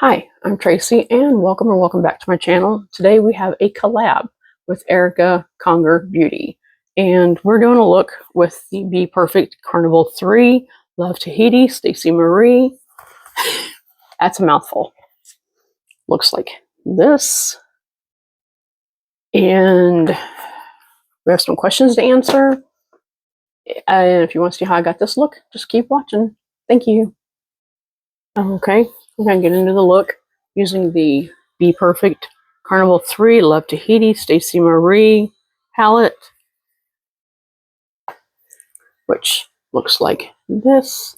Hi, I'm Tracy and welcome back to my channel. Today we have a collab with Erica Conger Beauty and we're doing a look with the BPERFECT Carnival 3 Love Tahiti Stacey Marie. That's a mouthful. Looks like this. And we have some questions to answer. And if you want to see how I got this look, just keep watching. Thank you. Okay, we're going to get into the look using the BPERFECT Carnival 3 Love Tahiti Stacey Marie palette, which looks like this.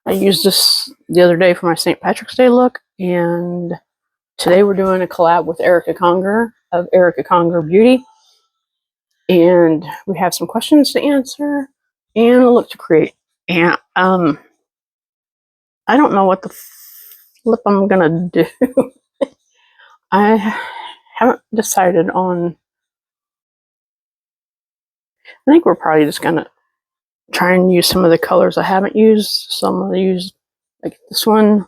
I used this the other day for my St. Patrick's Day look, and today we're doing a collab with Erica Conger of Erica Conger Beauty, and we have some questions to answer and a look to create. And I don't know what the flip I'm gonna do. I haven't decided on. I think we're probably just gonna try and use some of the colors I haven't used. So I'm gonna use like this one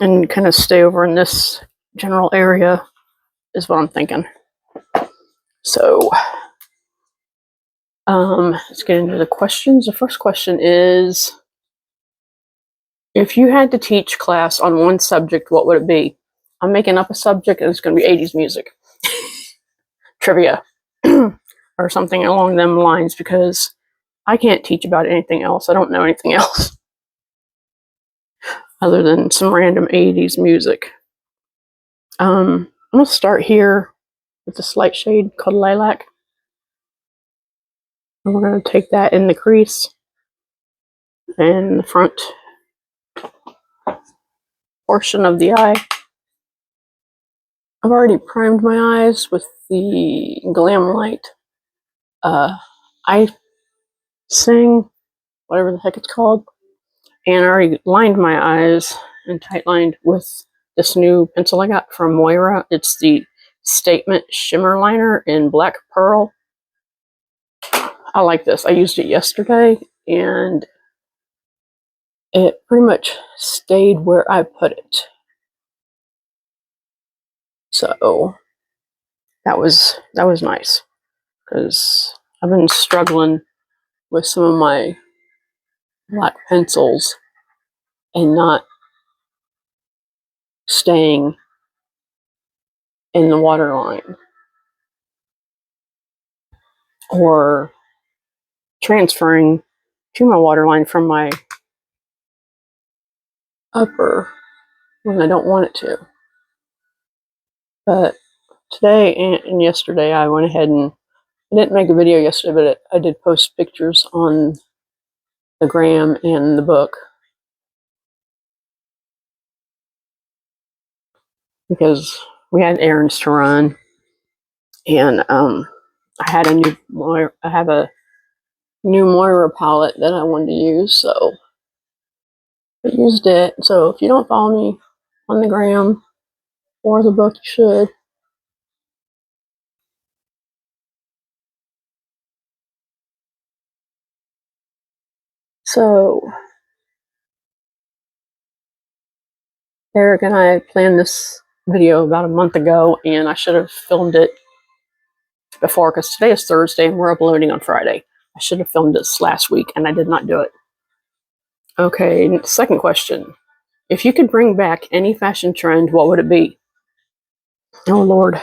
and kind of stay over in this general area is what I'm thinking. So let's get into the questions. The first question is, if you had to teach class on one subject, what would it be? I'm making up a subject and it's going to be 80s music. Trivia. Or something along them lines, because I can't teach about anything else. I don't know anything else other than some random 80s music. I'm going to start here with a slight shade called Lilac. And we're going to take that in the crease and the front portion of the eye. I've already primed my eyes with the Glam Light eye sing, whatever the heck it's called. And I already lined my eyes and tight lined with this new pencil I got from Moira. It's the Statement Shimmer Liner in Black Pearl. I like this. I used it yesterday and it pretty much stayed where I put it. So that was nice, because I've been struggling with some of my black pencils and not staying in the waterline or transferring to my waterline from my upper when I don't want it to. But today and yesterday I went ahead and I didn't make a video yesterday, but I did post pictures on the gram and the book, because we had errands to run, and I have a new Moira palette that I wanted to use, so I used it. So if you don't follow me on the gram or the book, you should. So Eric and I planned this video about a month ago, and I should have filmed it before, because today is Thursday and we're uploading on Friday. I should have filmed this last week and I did not do it. Okay, second question. If you could bring back any fashion trend, what would it be? Oh Lord.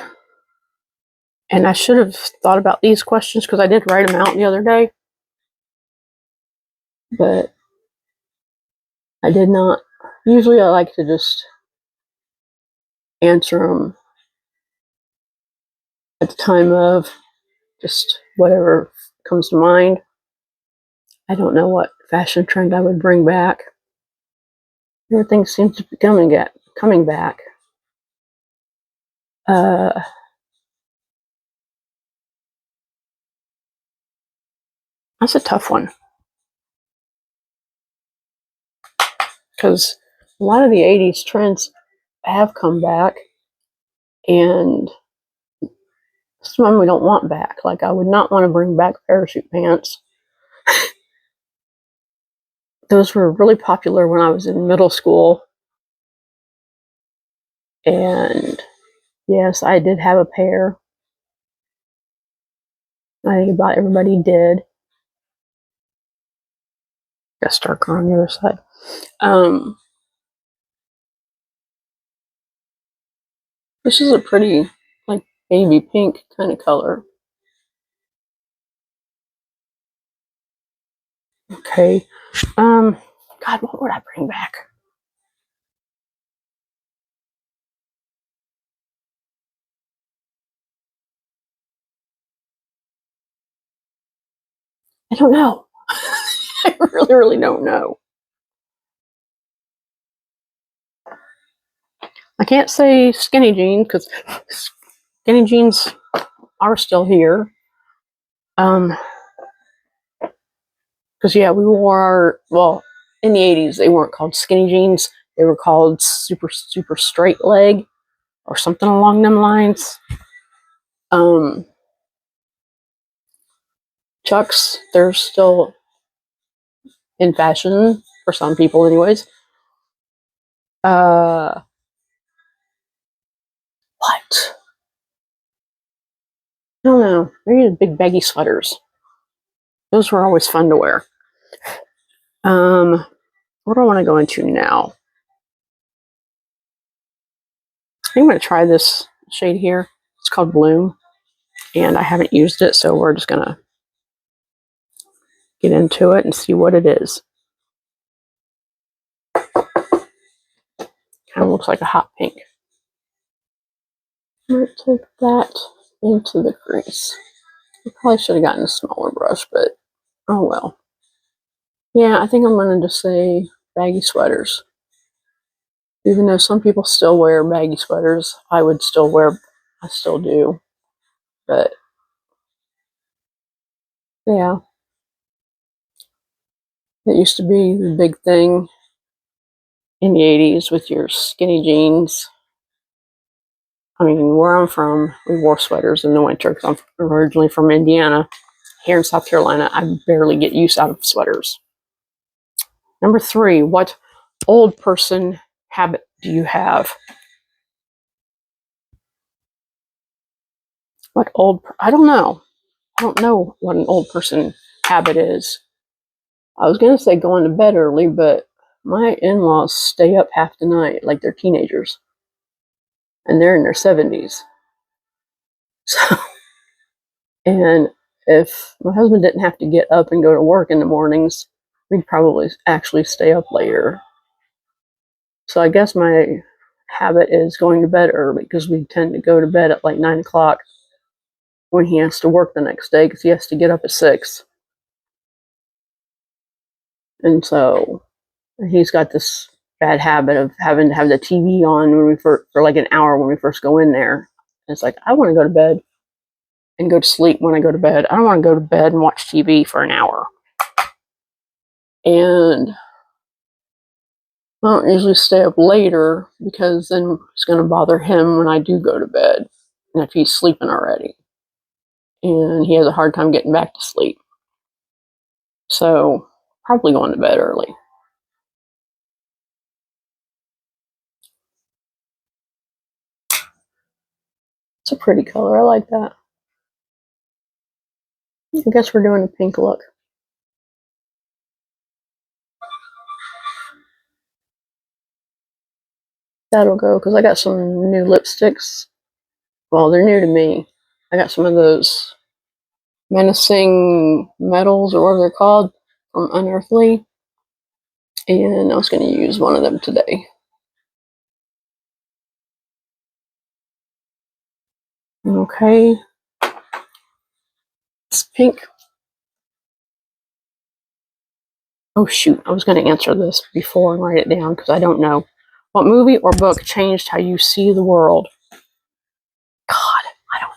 And I should have thought about these questions, because I did write them out the other day, but I did not. Usually I like to just answer them at the time of just whatever comes to mind. I don't know what fashion trend I would bring back. Everything seems to be coming back. That's a tough one, because a lot of the 80s trends have come back, and some of them we don't want back. Like, I would not want to bring back parachute pants. Those were really popular when I was in middle school, And yes, I did have a pair. I think about everybody did. Got darker on the other side. This is a pretty, like, baby pink kind of color. Okay. God, what would I bring back? I don't know. I really, really don't know. I can't say skinny jeans because skinny jeans are still here. Because yeah, we wore in the 80s they weren't called skinny jeans. They were called super straight leg or something along them lines. Chucks, they're still in fashion for some people anyways. What? I don't know. Maybe the big baggy sweaters. Those were always fun to wear. What do I want to go into now? I'm going to try this shade here. It's called Bloom, and I haven't used it, so we're just going to get into it and see what it is. Kind of looks like a hot pink. I'm going to take that into the crease. I probably should have gotten a smaller brush, but oh well. Yeah, I think I'm going to just say baggy sweaters. Even though some people still wear baggy sweaters, I still do. But yeah, it used to be the big thing in the 80s with your skinny jeans. I mean, where I'm from, we wore sweaters in the winter because I'm originally from Indiana. Here in South Carolina, I barely get use out of sweaters. Number 3, what old person habit do you have? I don't know. I don't know what an old person habit is. I was going to say going to bed early, but my in-laws stay up half the night like they're teenagers. And they're in their 70s. So, and if my husband didn't have to get up and go to work in the mornings, we'd probably actually stay up later. So I guess my habit is going to bed early because we tend to go to bed at like 9 o'clock when he has to work the next day because he has to get up at 6. And so he's got this bad habit of having to have the TV on for like an hour when we first go in there. And it's like, I want to go to bed and go to sleep when I go to bed. I don't want to go to bed and watch TV for an hour. And I don't usually stay up later because then it's going to bother him when I do go to bed and if he's sleeping already. And he has a hard time getting back to sleep. So probably going to bed early. It's a pretty color. I like that. I guess we're doing a pink look. That'll go because I got some new lipsticks. Well, they're new to me. I got some of those menacing metals or whatever they're called from Unearthly. And I was going to use one of them today. Okay. It's pink. Oh shoot, I was going to answer this before and write it down because I don't know. What movie or book changed how you see the world? God, I don't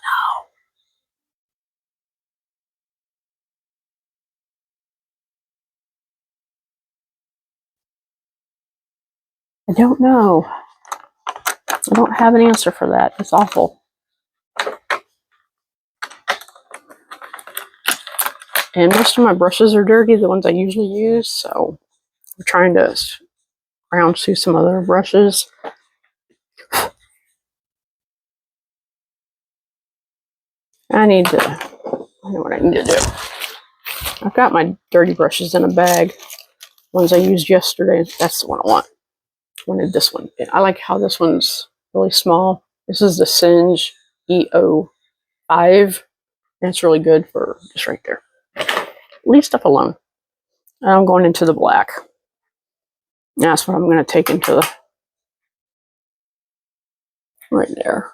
know. I don't know. I don't have an answer for that. It's awful. And most of my brushes are dirty, the ones I usually use, so I'm trying to round to some other brushes. I know what I need to do. I've got my dirty brushes in a bag. Ones I used yesterday. That's the one I want. I wanted this one. I like how this one's really small. This is the Singe EO5. And it's really good for just right there. Leave stuff alone. And I'm going into the black. And that's what I'm going to take into the right there.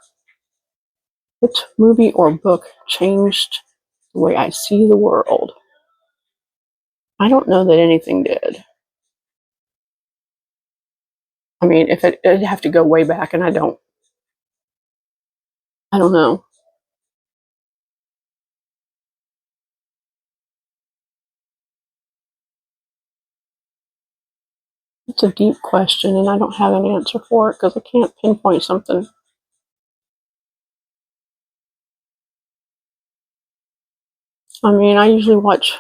What movie or book changed the way I see the world? I don't know that anything did. I mean, if it'd have to go way back, and I don't know. It's a deep question, and I don't have an answer for it because I can't pinpoint something. I mean, I usually watch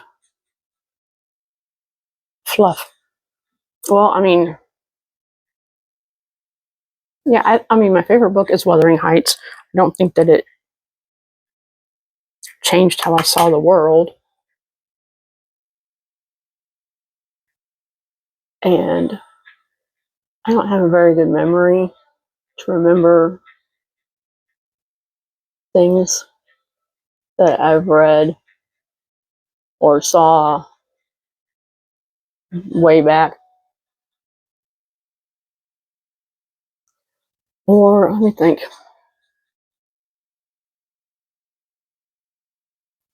fluff. Well, I mean, yeah, I mean, my favorite book is Wuthering Heights. I don't think that it changed how I saw the world. And I don't have a very good memory to remember things that I've read or saw way back. Or let me think.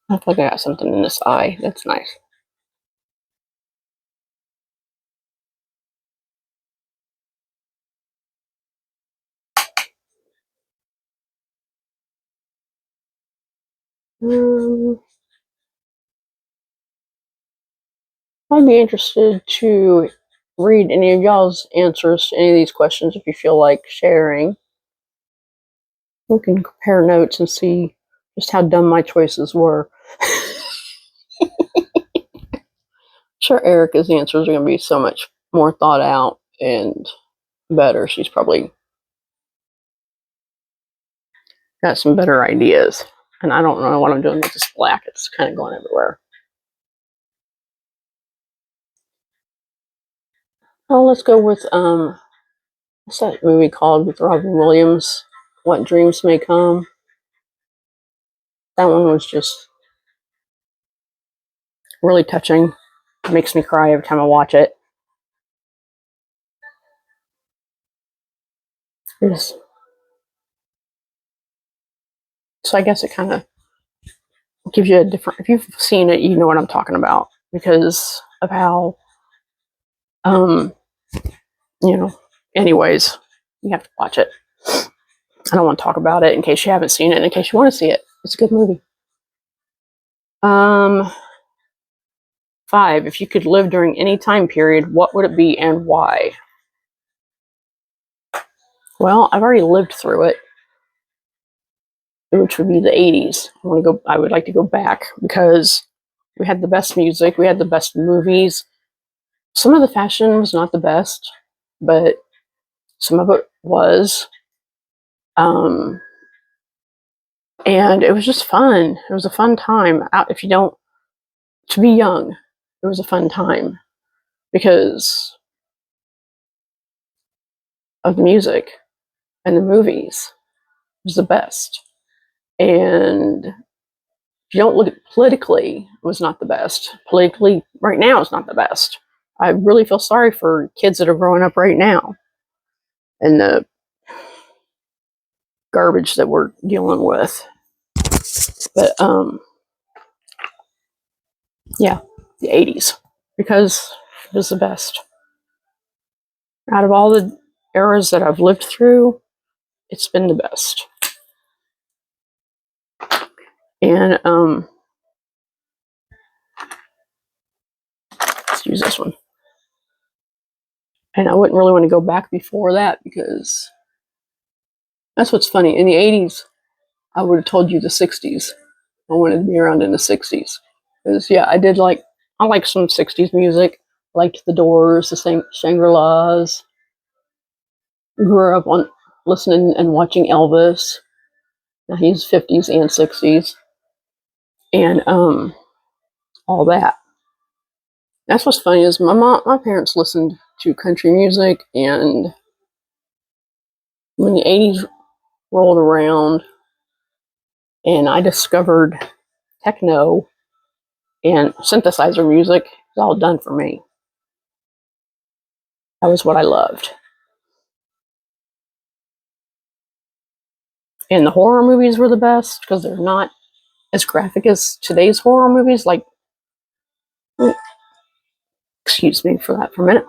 I feel like I got something in this eye. That's nice. I'd be interested to read any of y'all's answers to any of these questions if you feel like sharing. We can compare notes and see just how dumb my choices were. Sure, Erica's answers are going to be so much more thought out and better. She's probably got some better ideas. And I don't know what I'm doing with this black. It's kind of going everywhere. Oh, let's go with, what's that movie called with Robin Williams? What Dreams May Come. That one was just really touching. It makes me cry every time I watch it. So I guess it kind of gives you a different, if you've seen it, you know what I'm talking about because of how, you know, anyways, you have to watch it. I don't want to talk about it in case you haven't seen it and in case you want to see it. It's a good movie. 5, if you could live during any time period, what would it be and why? Well, I've already lived through it, which would be the 80s. I would like to go back because we had the best music, we had the best movies. Some of the fashion was not the best, but some of it was. And it was just fun. It was a fun time. To be young, it was a fun time because of the music and the movies. It was the best. And if you don't look at politically, it was not the best. Politically, right now, it's not the best. I really feel sorry for kids that are growing up right now and the garbage that we're dealing with. But yeah, the 80s, because it was the best. Out of all the eras that I've lived through, it's been the best. And let's use this one. And I wouldn't really want to go back before that because that's what's funny. In the 80s, I would have told you the 60s. I wanted to be around in the 60s. Because, yeah, I like some 60s music. I liked the Doors, the Shangri-Las. Grew up on listening and watching Elvis. Now he's 50s and 60s. and all that. That's what's funny is my parents listened to country music, and when the 80s rolled around and I discovered techno and synthesizer music, it was all done for me. That was what I loved. And the horror movies were the best because they're not as graphic as today's horror movies. Like, excuse me for that for a minute.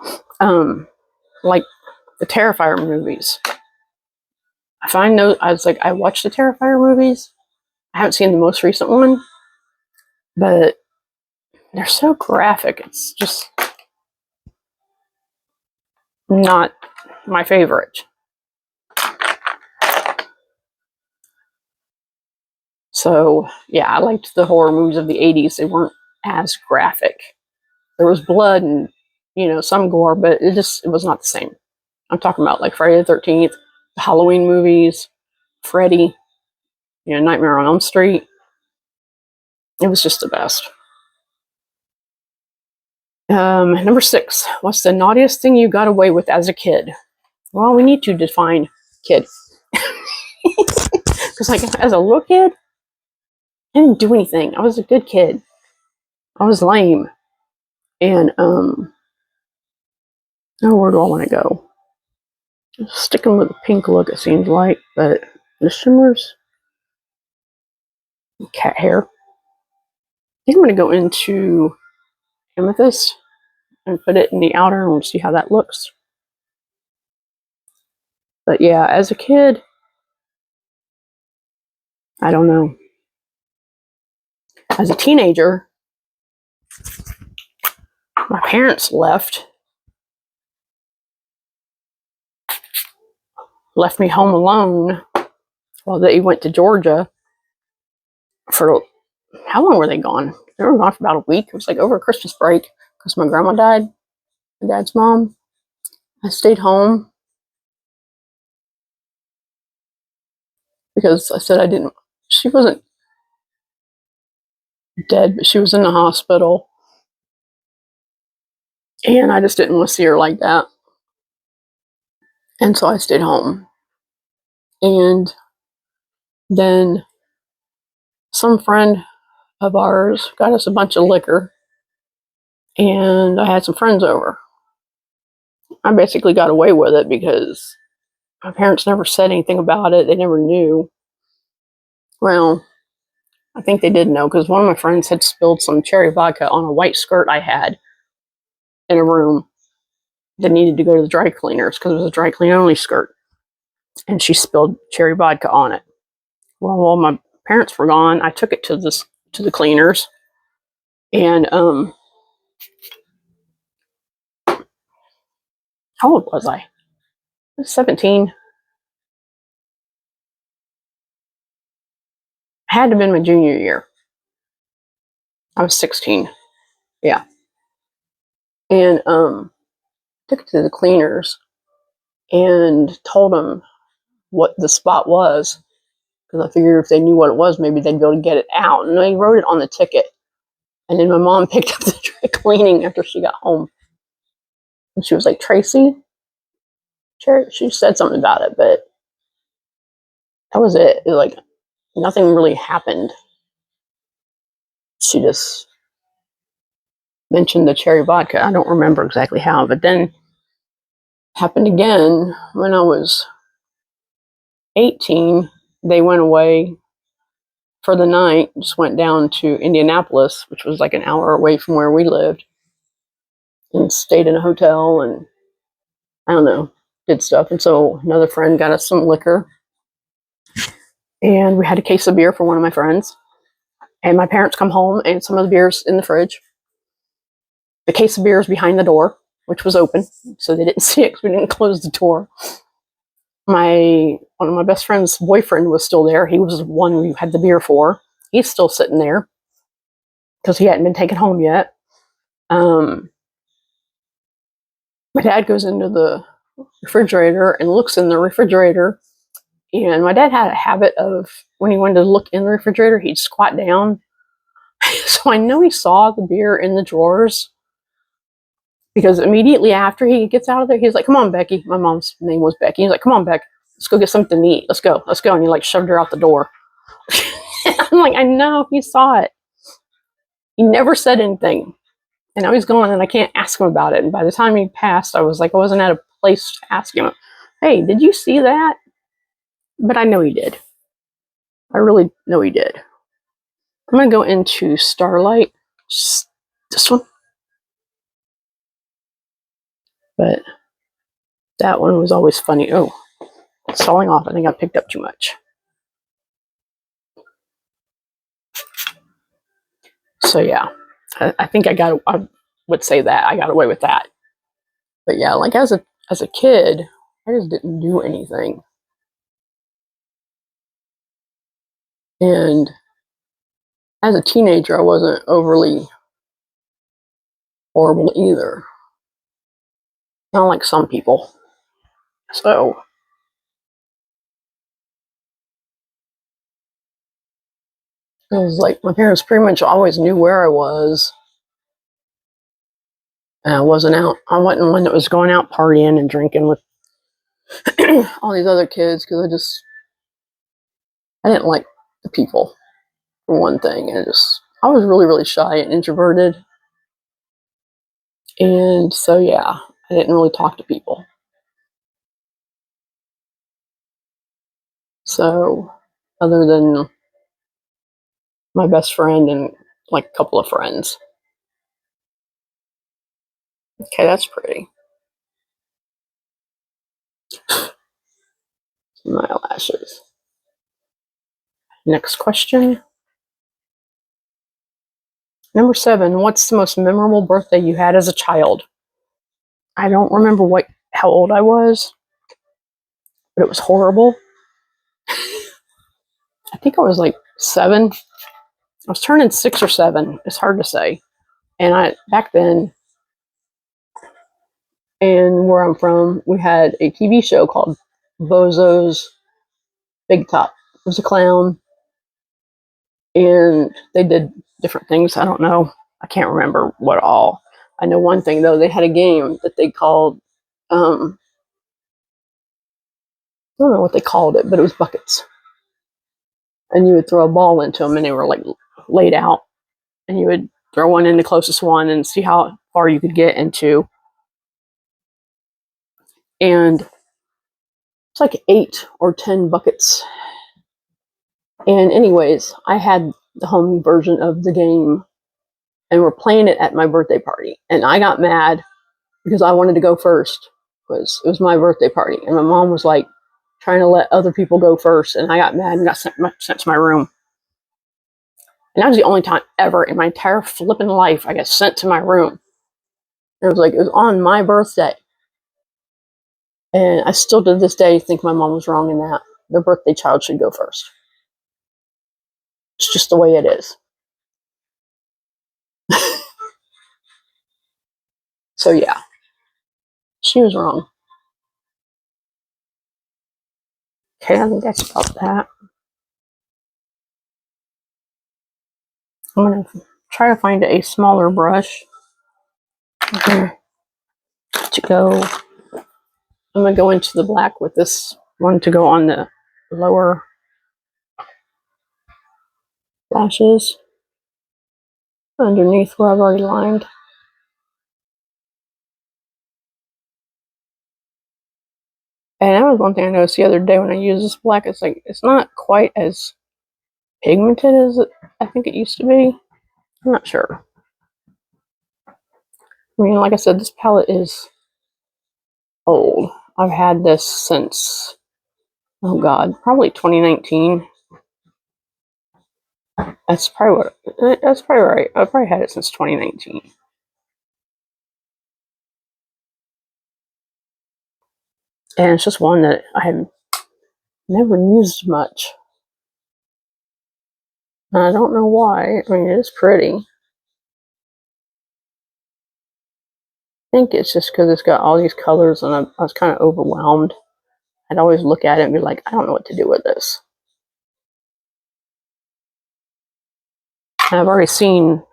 Like the Terrifier movies. I find those, I watched the Terrifier movies. I haven't seen the most recent one, but they're so graphic. It's just not my favorite. So, yeah, I liked the horror movies of the 80s. They weren't as graphic. There was blood and, some gore, but it was not the same. I'm talking about like Friday the 13th, the Halloween movies, Freddy, Nightmare on Elm Street. It was just the best. Number 6, what's the naughtiest thing you got away with as a kid? Well, we need to define kid. Because as a little kid, I didn't do anything. I was a good kid. I was lame. And, where do I want to go? Sticking with the pink look, it seems like, but the shimmers, cat hair. I think I'm going to go into amethyst and put it in the outer, and we'll see how that looks. But yeah, as a kid, I don't know. As a teenager, my parents left me home alone while they went to Georgia for, how long were they gone? They were gone for about a week. It was like over Christmas break because my grandma died, my dad's mom. I stayed home because I said she wasn't dead, but she was in the hospital. And I just didn't want to see her like that. And so I stayed home. And then some friend of ours got us a bunch of liquor. And I had some friends over. I basically got away with it because my parents never said anything about it. They never knew. Well, I think they did know because one of my friends had spilled some cherry vodka on a white skirt I had in a room that needed to go to the dry cleaners because it was a dry clean only skirt. And she spilled cherry vodka on it. Well, while my parents were gone, I took it to the cleaners. And how old was I? I was 17. I had to have been my junior year. I was 16. Yeah. And took it to the cleaners and told them what the spot was because I figured if they knew what it was, maybe they'd be able to get it out. And they wrote it on the ticket. And then my mom picked up the dry cleaning after she got home. And she was like, Tracy? She said something about it, but that was it. It was like, nothing really happened. She just mentioned the cherry vodka. I don't remember exactly how, but then happened again when I was 18. They went away for the night, just went down to Indianapolis, which was like an hour away from where we lived, and stayed in a hotel and I don't know, did stuff. And so another friend got us some liquor and we had a case of beer for one of my friends. And my parents come home and some of the beer's in the fridge. The case of beer is behind the door, which was open, so they didn't see it because we didn't close the door. One of my best friend's boyfriend was still there. He was the one we had the beer for. He's still sitting there because he hadn't been taken home yet. My dad goes into the refrigerator and looks in the refrigerator. And my dad had a habit of, when he wanted to look in the refrigerator, he'd squat down So I know he saw the beer in the drawers, because immediately after he gets out of there, he's like, "Come on, Becky." My mom's name was Becky. He's like, "Come on, Beck. Let's go get something to eat. Let's go. Let's go." And he like shoved her out the door. I'm like, I know, he saw it. He never said anything. And now he's gone, and I can't ask him about it. And by the time he passed, I was like, I wasn't at a place to ask him, "Hey, did you see that?" But I know he did. I really know he did. I'm going to go into Starlight. Just this one. But that one was always funny. Oh, it's falling off. I think I picked up too much. So yeah, I think I would say that I got away with that. But yeah, like as a kid, I just didn't do anything. And as a teenager, I wasn't overly horrible either. Not like some people. So it was like my parents pretty much always knew where I was. And I wasn't one that was going out partying and drinking with all these other kids, because I didn't like the people, for one thing. And I was really, really shy and introverted. And so, yeah, I didn't really talk to people. So, other than my best friend and like a couple of friends. Okay, that's pretty. My eyelashes. Next question. Number 7. What's the most memorable birthday you had as a child? I don't remember how old I was, but it was horrible. I think I was like 7. I was turning 6 or 7. It's hard to say. And back then, and where I'm from, we had a TV show called Bozo's Big Top. It was a clown, and they did different things. I don't know. I can't remember what all. I know one thing, though. They had a game that they called, I don't know what they called it, but it was buckets. And you would throw a ball into them, and they were like laid out. And you would throw one in the closest one and see how far you could get into. And it's like 8 or 10 buckets. And anyways, I had the home version of the game, and we're playing it at my birthday party. And I got mad because I wanted to go first, because it was my birthday party. And my mom was like trying to let other people go first. And I got mad and got sent to my room. And that was the only time ever in my entire flipping life I got sent to my room. And it was on my birthday. And I still to this day think my mom was wrong in that. The birthday child should go first. It's just the way it is. So yeah, she was wrong. Okay, I think that's about that. I'm going to try to find a smaller brush. To go. I'm going to go into the black with this one to go on the lower lashes underneath where I've already lined. And that was one thing I noticed the other day when I used this black. It's not quite as pigmented as I think it used to be. I'm not sure. I mean, like I said, this palette is old. I've had this since, oh God, probably 2019. That's probably right. I've probably had it since 2019. And it's just one that I have never used much. And I don't know why. I mean, it is pretty. I think it's just because it's got all these colors, and I was kind of overwhelmed. I'd always look at it and be like, I don't know what to do with this. I've already seen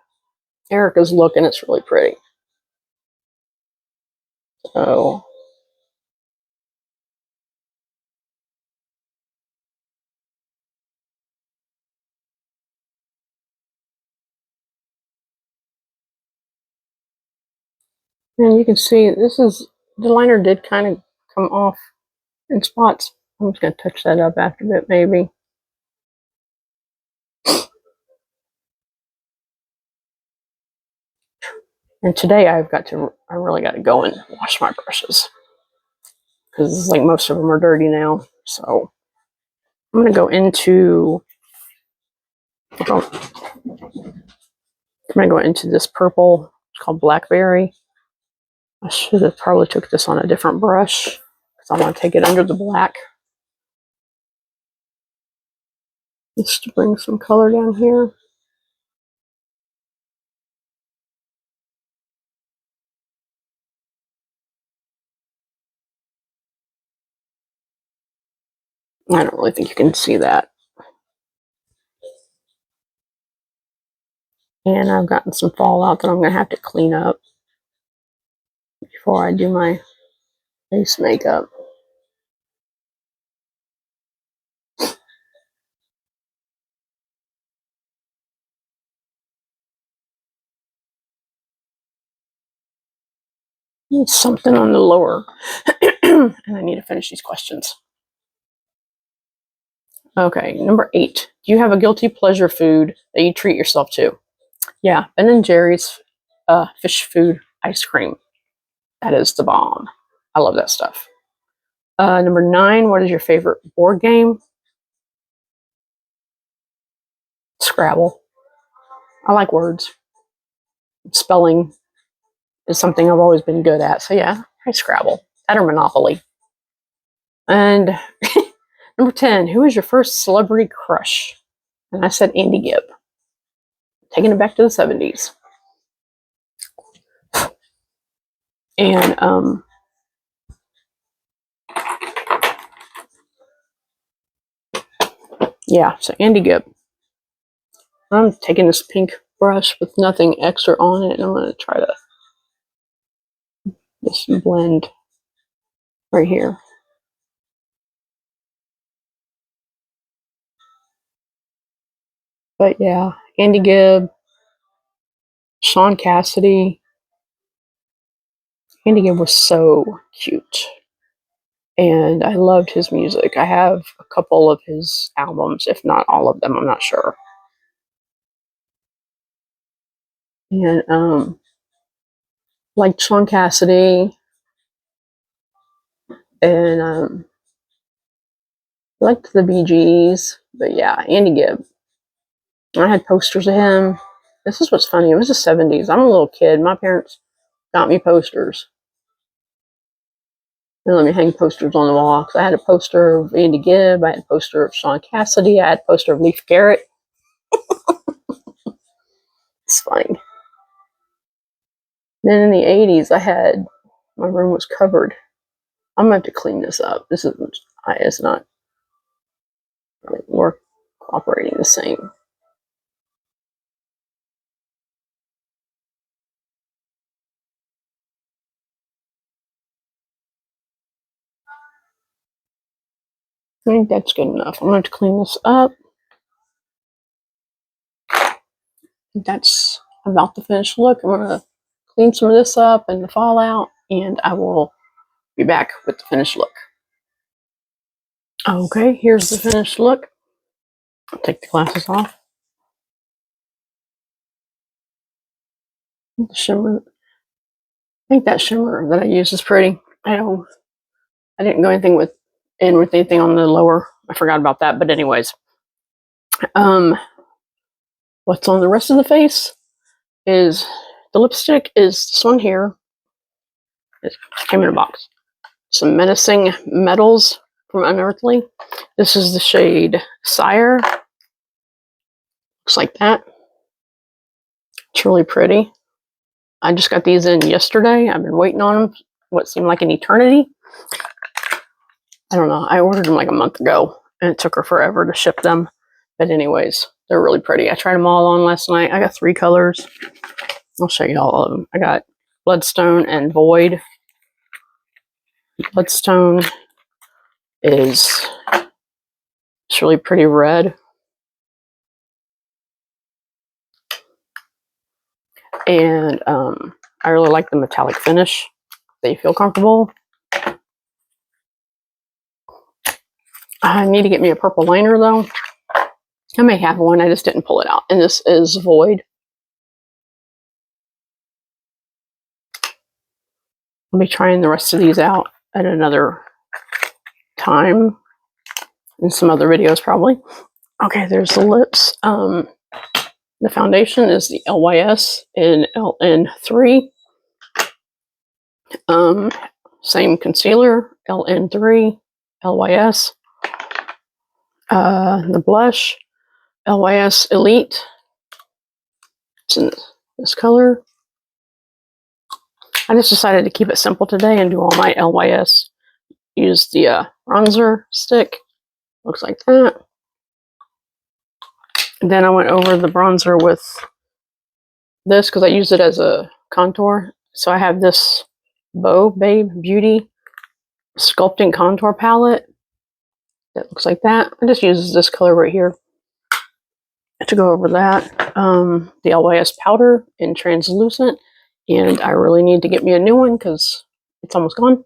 Erica's look, and it's really pretty. So and you can see the liner did kind of come off in spots. I'm just going to touch that up after a bit, maybe. And today I really got to go and wash my brushes, because like most of them are dirty now. So I'm going to go into this purple. It's called Blackberry. I should have probably took this on a different brush, because I want to take it under the black, just to bring some color down here. I don't really think you can see that. And I've gotten some fallout that I'm going to have to clean up before I do my face makeup. Need something on the lower. And I need to finish these questions. Okay, number 8. Do you have a guilty pleasure food that you treat yourself to? Yeah, Ben & Jerry's fish food ice cream. That is the bomb. I love that stuff. Number 9, what is your favorite board game? Scrabble. I like words. Spelling is something I've always been good at. So yeah, I Scrabble. That or Monopoly. And number 10, who is your first celebrity crush? And I said Andy Gibb. Taking it back to the 70s. And yeah, so Andy Gibb. I'm taking this pink brush with nothing extra on it, and I'm going to try to just blend right here. But yeah, Andy Gibb, Sean Cassidy. Andy Gibb was so cute, and I loved his music. I have a couple of his albums, if not all of them, I'm not sure. And like Sean Cassidy, and liked the Bee Gees. But yeah, Andy Gibb. I had posters of him. This is what's funny. It was the 70s. I'm a little kid. My parents got me posters. They let me hang posters on the wall. So I had a poster of Andy Gibb. I had a poster of Sean Cassidy. I had a poster of Leif Garrett. It's funny. Then in the 80s, my room was covered. I'm going to have to clean this up. It's not really more cooperating the same. I think that's good enough. I'm going to have to clean this up. That's about the finished look. I'm going to clean some of this up and the fallout, and I will be back with the finished look. Okay, here's the finished look. I'll take the glasses off. The shimmer. I think that shimmer that I used is pretty. I didn't go anything with anything on the lower. I forgot about that. But anyways, what's on the rest of the face is the lipstick is this one here. It came in a box. Some Menacing Metals from Unearthly. This is the shade Sire. Looks like that. It's really pretty. I just got these in yesterday. I've been waiting on them what seemed like an eternity. I don't know. I ordered them like a month ago, and it took her forever to ship them. But anyways, They're really pretty. I tried them all on last night. I got 3 colors. I'll show you all of them. I got Bloodstone and Void. Bloodstone is it's really pretty red. And I really like the metallic finish. They feel comfortable. I need to get me a purple liner though. I may have one, I just didn't pull it out. And this is Void. I'll be trying the rest of these out at another time in some other videos probably. Okay, there's the lips. The foundation is the LYS in LN3. Same concealer, LN3, LYS. The blush, LYS Elite. It's in this color. I just decided to keep it simple today and do all my LYS. Use the bronzer stick. Looks like that. And then I went over the bronzer with this because I use it as a contour. So I have this Babe Beauty Sculpting Contour Palette. That looks like that. I just use this color right here to go over that. The LYS powder in translucent. And I really need to get me a new one because it's almost gone.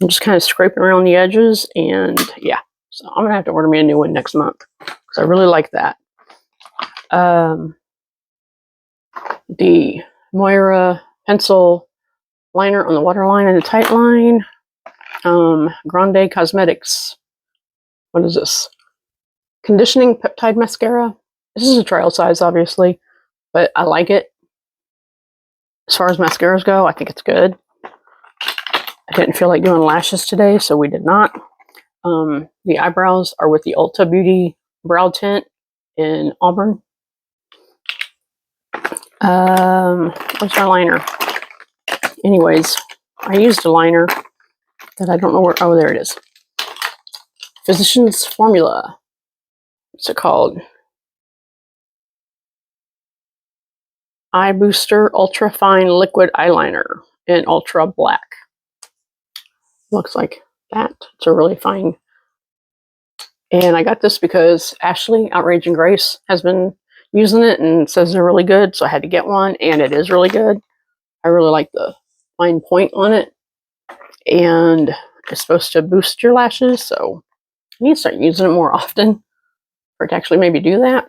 I'm just kind of scraping around the edges. And yeah, so I'm going to have to order me a new one next month because I really like that. The Moira pencil liner on the waterline and the tight line. Grande Cosmetics. What is this? Conditioning Peptide Mascara. This is a trial size, obviously, but I like it. As far as mascaras go, I think it's good. I didn't feel like doing lashes today, so we did not. The eyebrows are with the Ulta Beauty Brow Tint in Auburn. Where's my liner? Anyways, I used a liner that I don't know where. Oh, there it is. Physicians Formula. What's it called? Eye Booster Ultra Fine Liquid Eyeliner in Ultra Black. Looks like that. It's a really fine. And I got this because Ashley, Outrage and Grace, has been using it and says they're really good. So I had to get one, and it is really good. I really like the fine point on it. And it's supposed to boost your lashes. So I need to start using it more often for it to actually maybe do that.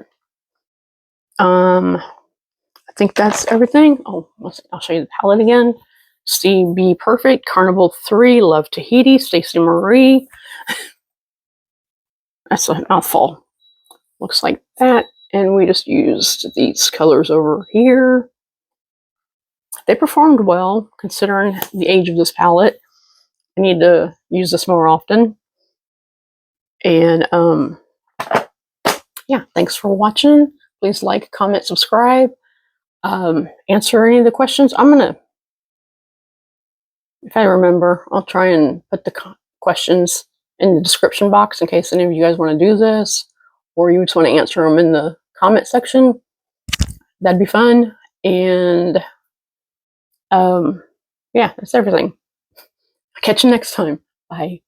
I think that's everything. Oh, I'll show you the palette again. See BPERFECT Carnival 3, Love Tahiti, Stacey Marie. That's a mouthful. Looks like that. And we just used these colors over here. They performed well considering the age of this palette. I need to use this more often. And yeah, thanks for watching. Please like, comment, subscribe. Answer any of the questions. I'm gonna, if I remember, I'll try and put the questions in the description box in case any of you guys want to do this, or you just want to answer them in the comment section. That'd be fun. And yeah, that's everything. I'll catch you next time. Bye.